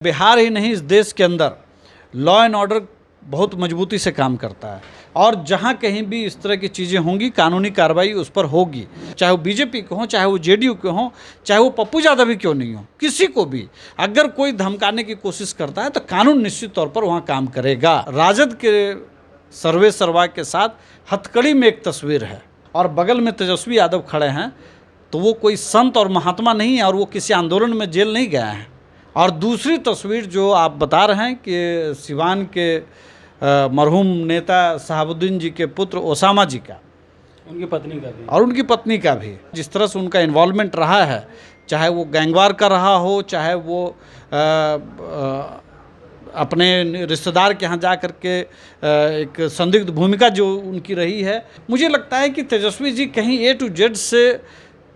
बिहार ही नहीं, इस देश के अंदर लॉ एंड ऑर्डर बहुत मजबूती से काम करता है और जहाँ कहीं भी इस तरह की चीज़ें होंगी कानूनी कार्रवाई उस पर होगी, चाहे वो बीजेपी के हों, चाहे वो जेडीयू के हों, चाहे वो पप्पू यादव भी क्यों नहीं हो, किसी को भी अगर कोई धमकाने की कोशिश करता है तो कानून निश्चित तौर पर वहाँ काम करेगा। राजद के सर्वे सर्वा के साथ हथकड़ी में एक तस्वीर है और बगल में तेजस्वी यादव खड़े हैं, तो वो कोई संत और महात्मा नहीं है और वो किसी आंदोलन में जेल नहीं गया है। और दूसरी तस्वीर जो आप बता रहे हैं कि सिवान के मरहूम नेता शहाबुद्दीन जी के पुत्र ओसामा जी का, उनकी पत्नी का भी और उनकी पत्नी का भी जिस तरह से उनका इन्वॉल्वमेंट रहा है, चाहे वो गैंगवार का रहा हो, चाहे वो अपने रिश्तेदार के यहाँ जा कर के एक संदिग्ध भूमिका जो उनकी रही है, मुझे लगता है कि तेजस्वी जी कहीं A to Z से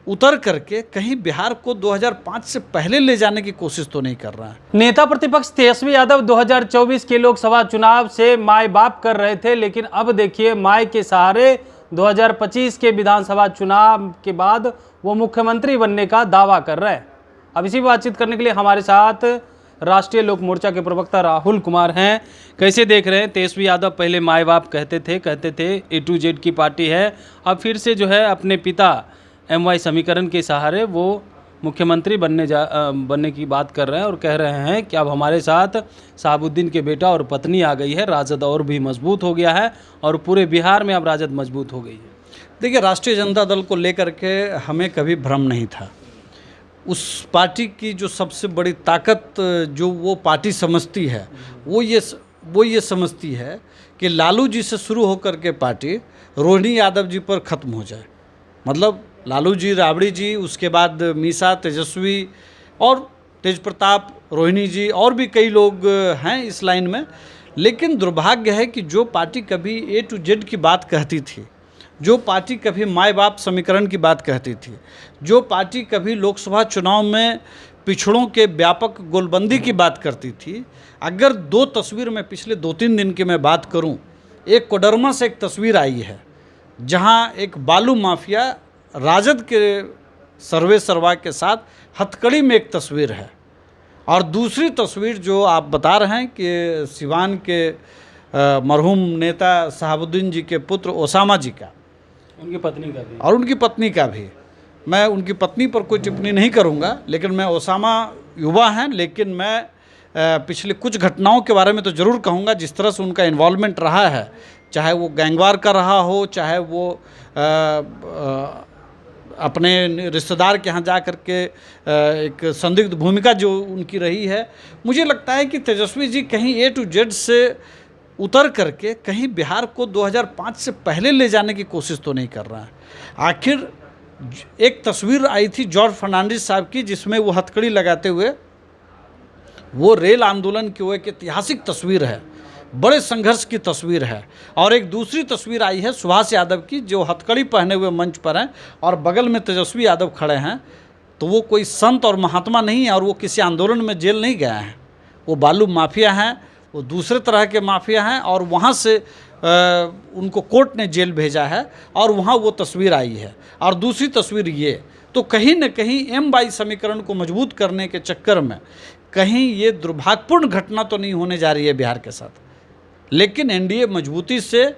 उतर करके कहीं बिहार को 2005 से पहले ले जाने की कोशिश तो नहीं कर रहा है। नेता प्रतिपक्ष तेजस्वी यादव 2024 के लोकसभा चुनाव से माय बाप कर रहे थे, लेकिन अब देखिए माय के सहारे 2025 के विधानसभा चुनाव के बाद वो मुख्यमंत्री बनने का दावा कर रहे हैं। अब इसी बातचीत करने के लिए हमारे साथ राष्ट्रीय लोक मोर्चा के प्रवक्ता राहुल कुमार हैं। कैसे देख रहे हैं? तेजस्वी यादव पहले माय बाप कहते थे A to Z की पार्टी है, अब फिर से जो है अपने पिता MY समीकरण के सहारे वो मुख्यमंत्री बनने की बात कर रहे हैं और कह रहे हैं कि अब हमारे साथ शहाबुद्दीन के बेटा और पत्नी आ गई है, राजद और भी मजबूत हो गया है और पूरे बिहार में अब राजद मजबूत हो गई है। देखिए, राष्ट्रीय जनता दल को लेकर के हमें कभी भ्रम नहीं था। उस पार्टी की जो सबसे बड़ी ताकत जो वो पार्टी समझती है वो ये समझती है कि लालू जी से शुरू होकर के पार्टी रोहिणी यादव जी पर ख़त्म हो जाए। मतलब लालू जी, राबड़ी जी, उसके बाद मीसा, तेजस्वी और तेज प्रताप, रोहिणी जी और भी कई लोग हैं इस लाइन में। लेकिन दुर्भाग्य है कि जो पार्टी कभी A to Z की बात कहती थी, जो पार्टी कभी माय बाप समीकरण की बात कहती थी, जो पार्टी कभी लोकसभा चुनाव में पिछड़ों के व्यापक गोलबंदी की बात करती थी, अगर दो तस्वीर में पिछले 2-3 दिन की मैं बात करूं, एक कोडरमा से एक तस्वीर आई है जहां एक बालू माफिया राजद के सर्वे सर्वा के साथ हथकड़ी में एक तस्वीर है, और दूसरी तस्वीर जो आप बता रहे हैं कि सिवान के मरहूम नेता शहाबुद्दीन जी के पुत्र ओसामा जी का, उनकी पत्नी का भी, और उनकी पत्नी का भी। मैं उनकी पत्नी पर कोई टिप्पणी नहीं करूंगा, लेकिन मैं ओसामा युवा हैं, लेकिन मैं पिछले कुछ घटनाओं के बारे में तो ज़रूर कहूँगा। जिस तरह से उनका इन्वॉल्वमेंट रहा है, चाहे वो गैंगवार का रहा हो, चाहे वो अपने रिश्तेदार के यहाँ जा कर के एक संदिग्ध भूमिका जो उनकी रही है, मुझे लगता है कि तेजस्वी जी कहीं A to Z से उतर करके कहीं बिहार को 2005 से पहले ले जाने की कोशिश तो नहीं कर रहा है। आखिर एक तस्वीर आई थी जॉर्ज फर्नांडिस साहब की, जिसमें वो हथकड़ी लगाते हुए, वो रेल आंदोलन की वो एक ऐतिहासिक तस्वीर है, बड़े संघर्ष की तस्वीर है। और एक दूसरी तस्वीर आई है सुभाष यादव की, जो हथकड़ी पहने हुए मंच पर हैं और बगल में तेजस्वी यादव खड़े हैं, तो वो कोई संत और महात्मा नहीं है और वो किसी आंदोलन में जेल नहीं गया है। वो बालू माफिया हैं, वो दूसरे तरह के माफिया हैं और वहाँ से उनको कोर्ट ने जेल भेजा है और वहाँ वो तस्वीर आई है। और दूसरी तस्वीर ये, तो कहीं न कहीं MY समीकरण को मजबूत करने के चक्कर में कहीं ये दुर्भाग्यपूर्ण घटना तो नहीं होने जा रही है बिहार के साथ, लेकिन NDA मजबूती से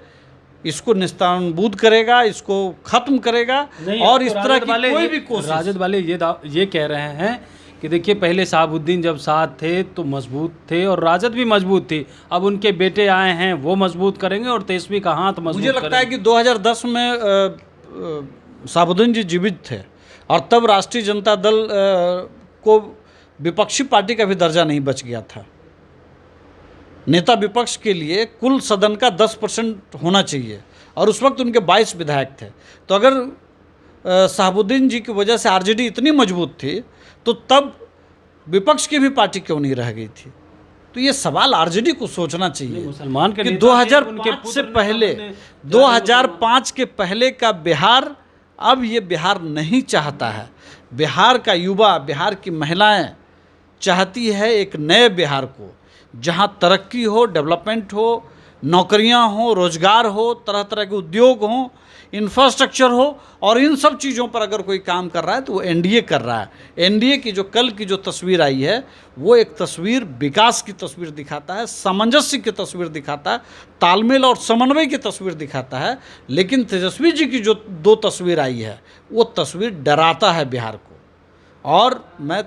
इसको निस्तारबूद करेगा, इसको ख़त्म करेगा। और इस तरह की कोई भी कोशिश, राजद वाले ये कह रहे हैं कि देखिए पहले शहाबुद्दीन जब साथ थे तो मजबूत थे और राजद भी मजबूत थी, अब उनके बेटे आए हैं वो मजबूत करेंगे और तेजस्वी का हाथ मजबूत मुझे लगता है कि 2010 में शहाबुद्दीन जी जीवित थे और तब राष्ट्रीय जनता दल को विपक्षी पार्टी का भी दर्जा नहीं बच गया था। नेता विपक्ष के लिए कुल सदन का 10% होना चाहिए और उस वक्त उनके 22 विधायक थे। तो अगर शहाबुद्दीन जी की वजह से RJD इतनी मजबूत थी, तो तब विपक्ष की भी पार्टी क्यों नहीं रह गई थी? तो ये सवाल RJD को सोचना चाहिए मुसलमान के कि 2005 से पहले, 2005 के पहले का बिहार अब ये बिहार नहीं चाहता है। बिहार का युवा, बिहार की महिलाएं चाहती है एक नए बिहार को, जहां तरक्की हो, डेवलपमेंट हो, नौकरियां हो, रोजगार हो, तरह तरह के उद्योग हों, इंफ्रास्ट्रक्चर हो, और इन सब चीज़ों पर अगर कोई काम कर रहा है तो वो एनडीए कर रहा है। एनडीए की जो कल की जो तस्वीर आई है वो एक तस्वीर विकास की तस्वीर दिखाता है, सामंजस्य की तस्वीर दिखाता है, तालमेल और समन्वय की तस्वीर दिखाता है। लेकिन तेजस्वी जी की जो दो तस्वीर आई है वो तस्वीर डराता है बिहार को। और मैं,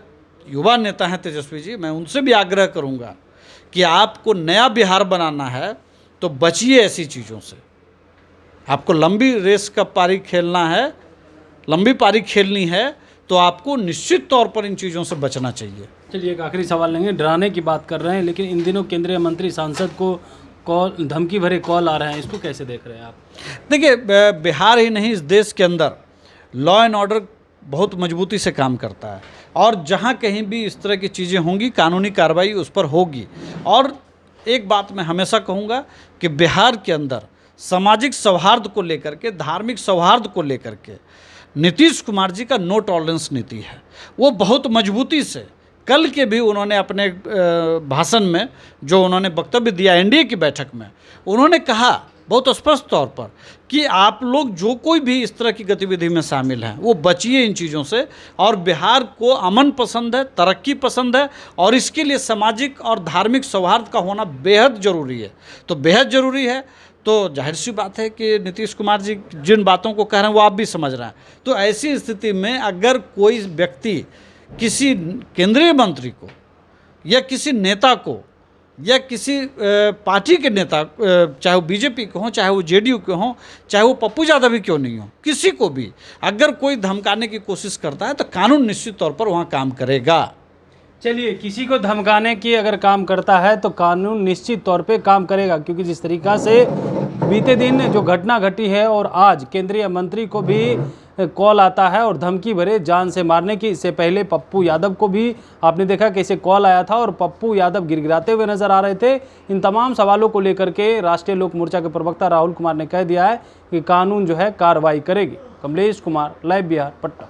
युवा नेता हैं तेजस्वी जी, मैं उनसे भी आग्रह करूंगा कि आपको नया बिहार बनाना है तो बचिए ऐसी चीज़ों से। आपको लंबी रेस का पारी खेलना है, लंबी पारी खेलनी है तो आपको निश्चित तौर पर इन चीज़ों से बचना चाहिए। चलिए एक आखिरी सवाल लेंगे। डराने की बात कर रहे हैं, लेकिन इन दिनों केंद्रीय मंत्री सांसद को कॉल, धमकी भरे कॉल आ रहे हैं, इसको कैसे देख रहे हैं आप? देखिए, बिहार ही नहीं, इस देश के अंदर लॉ एंड ऑर्डर बहुत मजबूती से काम करता है, और जहाँ कहीं भी इस तरह की चीज़ें होंगी कानूनी कार्रवाई उस पर होगी। और एक बात मैं हमेशा कहूँगा कि बिहार के अंदर सामाजिक सौहार्द को लेकर के, धार्मिक सौहार्द को लेकर के नीतीश कुमार जी का नो टॉलरेंस नीति है। वो बहुत मजबूती से, कल के भी उन्होंने अपने भाषण में जो उन्होंने वक्तव्य दिया एनडीए की बैठक में, उन्होंने कहा बहुत स्पष्ट तौर पर कि आप लोग जो कोई भी इस तरह की गतिविधि में शामिल हैं वो बचिए इन चीज़ों से। और बिहार को अमन पसंद है, तरक्की पसंद है, और इसके लिए सामाजिक और धार्मिक सौहार्द का होना बेहद ज़रूरी है। तो बेहद ज़रूरी है, तो जाहिर सी बात है कि नीतीश कुमार जी जिन बातों को कह रहे हैं वो आप भी समझ रहे हैं। तो ऐसी स्थिति में अगर कोई व्यक्ति किसी केंद्रीय मंत्री को या किसी नेता को या किसी पार्टी के नेता, चाहे वो बीजेपी के हों, चाहे वो जेडीयू के हों, चाहे वो पप्पू यादव ही क्यों नहीं हो, किसी को भी अगर कोई धमकाने की कोशिश करता है तो कानून निश्चित तौर पर वहाँ काम करेगा। चलिए, किसी को धमकाने की अगर काम करता है तो कानून निश्चित तौर पे काम करेगा, क्योंकि जिस तरीक़ा से बीते दिन जो घटना घटी है और आज केंद्रीय मंत्री को भी कॉल आता है और धमकी भरे जान से मारने की। इससे पहले पप्पू यादव को भी आपने देखा कैसे कॉल आया था और पप्पू यादव गिड़गिड़ाते हुए नजर आ रहे थे। इन तमाम सवालों को लेकर के राष्ट्रीय लोक मोर्चा के प्रवक्ता राहुल कुमार ने कह दिया है कि कानून जो है कार्रवाई करेगी। कमलेश कुमार, लाइव बिहार, पटना।